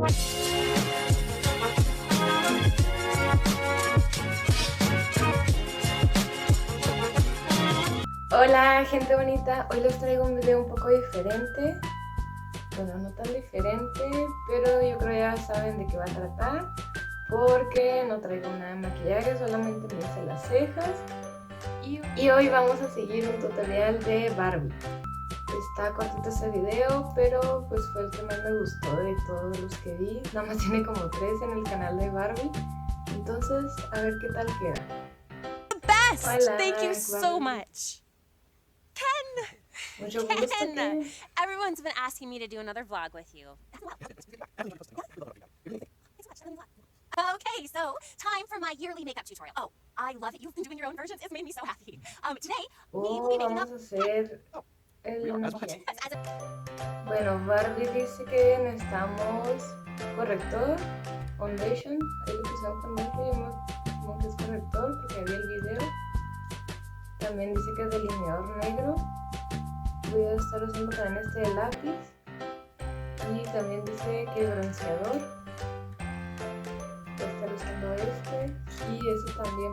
Hola gente bonita, hoy les traigo un video un poco diferente. Bueno, no tan diferente, pero yo creo ya saben de qué va a tratar. Porque no traigo nada de maquillaje, solamente me hice las cejas. Y hoy vamos a seguir un tutorial de Barbie. Está cortito este video, pero pues fue el que más me gustó de todos los que vi. Nada más tiene como 3 en el canal de Barbie. Entonces, a ver qué tal queda. The best! Hola, Thank you so Barbie. much. Mucho gusto. Ken! Everyone's been asking me to do another vlog with you. Okay, so time for my yearly makeup tutorial. Oh, I love it. You've been doing your own versions. It's made me so happy. Today, we will be making up... Vamos a hacer el maquillaje. Bueno, Barbie dice que necesitamos corrector, foundation. Ahí le pusieron foundation, como que es corrector porque había el video. También dice que es delineador negro. Voy a estar usando también este de lápiz. Y también dice que bronceador. Voy a estar usando este. Y ese también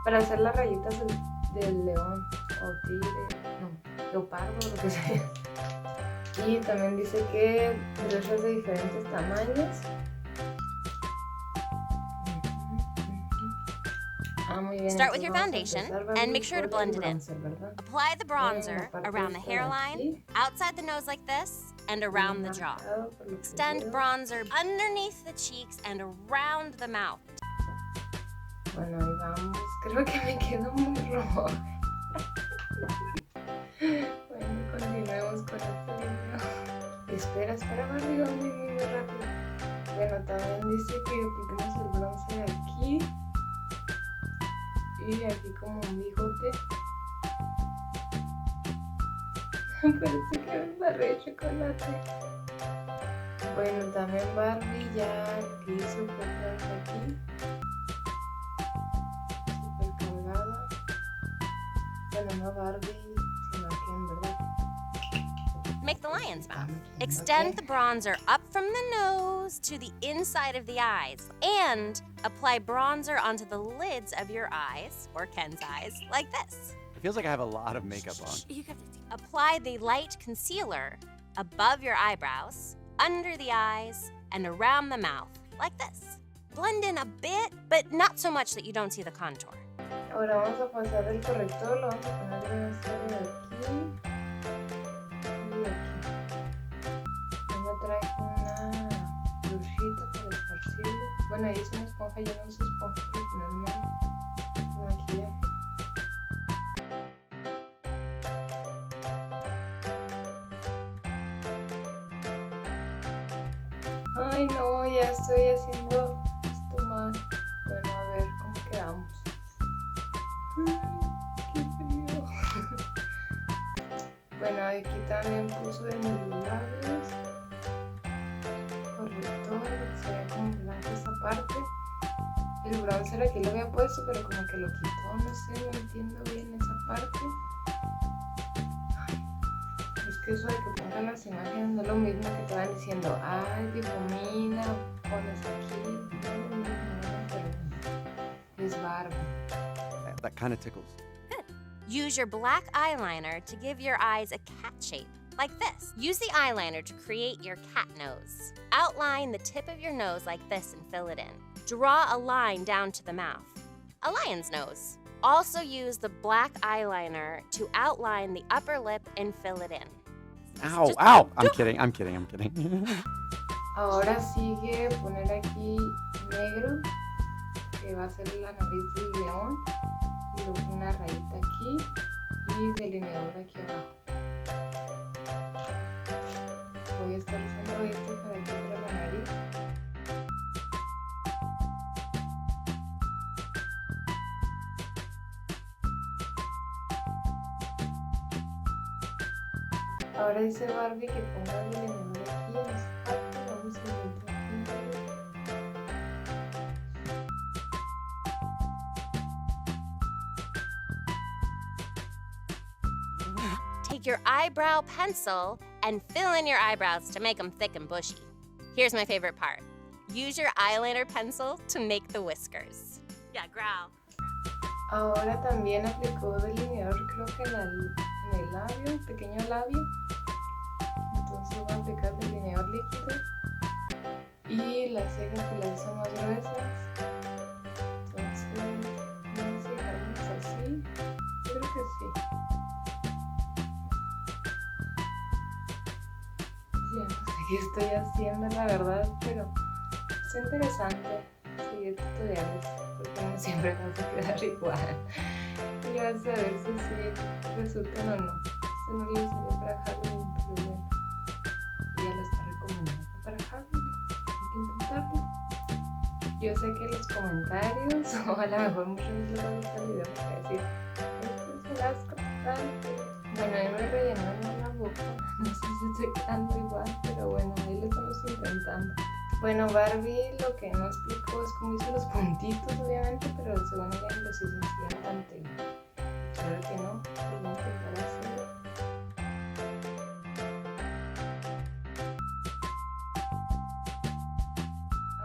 para hacer las rayitas del león o tigre, no, leopardo, lo que sea. Y también dice que brushes de diferentes tamaños. Muy bien. Start with your foundation and make sure to blend it in. Apply the bronzer around the hairline, outside the nose like this, and around the jaw. Extend bronzer underneath the cheeks and around the mouth. Bueno, ahí vamos. Creo que me quedó muy rojo. Bueno, continuemos con este video. Espera, Barbie, va muy rápido. Bueno, también dice que apliquemos el bronce aquí. Y aquí como un bigote. Parece que me barré de chocolate. Bueno, también Barbie ya hizo cosas aquí. Super colgada. Bueno, no Barbie, sino aquí en verdad. Make the lion's mouth. Extend the bronzer up from the nose to the inside of the eyes and apply bronzer onto the lids of your eyes, or Ken's eyes, like this. It feels like I have a lot of makeup on. Apply the light concealer above your eyebrows, under the eyes, and around the mouth, like this. Blend in a bit, but not so much that you don't see the contour. Ahora vamos a pasar el corrector, lo vamos a poner de aquí. Me traje una brushita para esparcirlo. Bueno, ahí es una esponja, yo no uso esponja para ponerme el maquillaje. Ay no, ya estoy haciendo esto mal. Bueno, a ver cómo quedamos. Qué frío. Bueno, aquí también puso en mis labios corrector, se ve como blanco esa parte. El bronzer aquí lo había puesto, pero como que lo quitó, no sé, no entiendo bien esa parte. Ay, es que eso de que pongan las imágenes no es lo mismo que te van diciendo, ay, difumina, pones aquí, no es lo mismo, pero es Barbie. That kind of tickles. Use your black eyeliner to give your eyes a cat shape, like this. Use the eyeliner to create your cat nose. Outline the tip of your nose like this and fill it in. Draw a line down to the mouth, a lion's nose. Also use the black eyeliner to outline the upper lip and fill it in. Ow, ow! I'm kidding. Ahora sigue poner aquí negro, que va a ser la nariz del león. Y luego una rayita aquí y delineador aquí abajo. Voy a estar usando este para aquí para la nariz. Ahora dice Barbie que ponga el delineador aquí en esta parte. Vamos a intentar. Take take your eyebrow pencil and fill in your eyebrows to make them thick and bushy. Here's my favorite part. Use your eyeliner pencil to make the whiskers. Yeah, growl. Ahora también aplicó delineador, creo que en el labio, pequeño labio. Entonces voy a aplicar delineador líquido. Y las cejas que las hizo más gruesas. Entonces, no sé si dejarlas así. Yo creo que sí. Ya no sé qué estoy haciendo, la verdad, pero es interesante seguir tutoriales, porque no siempre vas a quedar igual. Y vas a ver si sí resultan o no. Este no lo usaría para Halloween, pero bueno, ya lo está recomendando para Halloween. Hay que intentarlo. Yo sé que los comentarios, o a lo mejor muchos les va a gustar el video para decir, esto es un asco total. Bueno, ahí me rellenaron la boca, no sé si estoy quedando igual, pero bueno, ahí lo estamos intentando. Bueno, Barbie lo que no explicó es cómo hizo los puntitos, obviamente, pero según ella los hizo así al tanteo. Claro que no, pues voy a intentar hacerlo.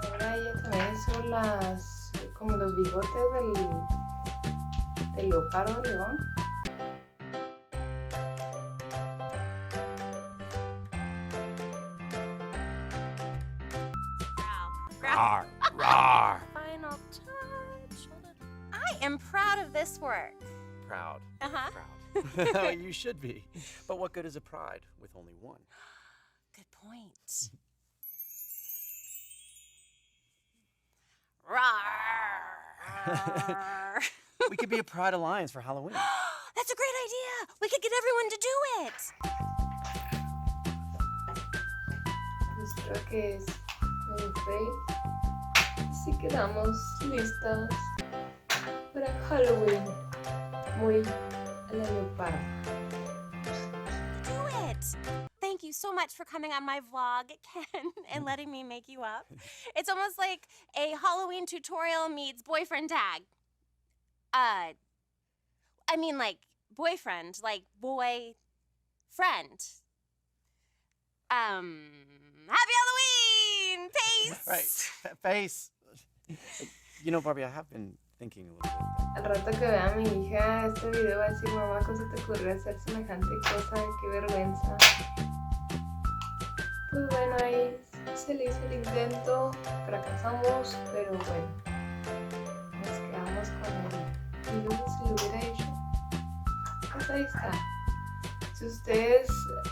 Ahora ella también hizo como los bigotes del leopardo león. Rawr, rawr. Final touch. I am proud of this work. Proud. Uh-huh. Proud. You should be. But what good is a pride with only one? Good point. Rawr. We could be a Pride Alliance for Halloween. That's a great idea. We could get everyone to do it. Pues creo que es medio fake. Así quedamos listas para Halloween. Muy a la leopardo. Do it. Thank you so much for coming on my vlog, Ken, and letting me make you up. It's almost like a Halloween tutorial meets boyfriend tag. I mean, like boyfriend, like boy friend. Happy Halloween! Peace! Right. Face. You know, Barbie, I have been thinking a little bit. Al rato que vea a mi hija este video va a decir, mamá, ¿cómo se te ocurrió hacer semejante cosa? ¡Qué vergüenza! Pues bueno, ahí se le hizo el intento, fracasamos, pero bueno, nos quedamos con el video. Si lo hubiera hecho, pues ahí está. Si ustedes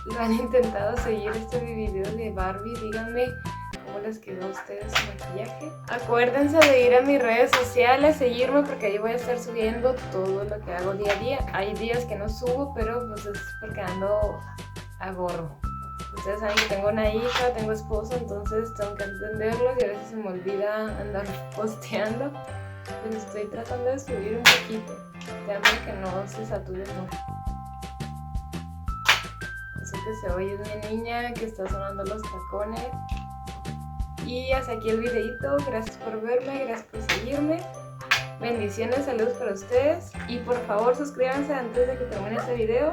lo han intentado seguir este video de Barbie, díganme cómo les quedó a ustedes su maquillaje. Acuérdense de ir a mis redes sociales, seguirme, porque ahí voy a estar subiendo todo lo que hago día a día. Hay días que no subo, pero pues es porque ando a gorro. Ustedes saben que tengo una hija, tengo esposo, entonces tengo que entenderlo y a veces se me olvida andar posteando. Pero estoy tratando de subir un poquito, ya para que no se sature mucho. Eso que se oye es mi niña que está sonando los tacones. Y hasta aquí el videito. Gracias por verme, gracias por seguirme. Bendiciones, saludos para ustedes. Y por favor suscríbanse antes de que termine este video.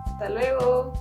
Hasta luego.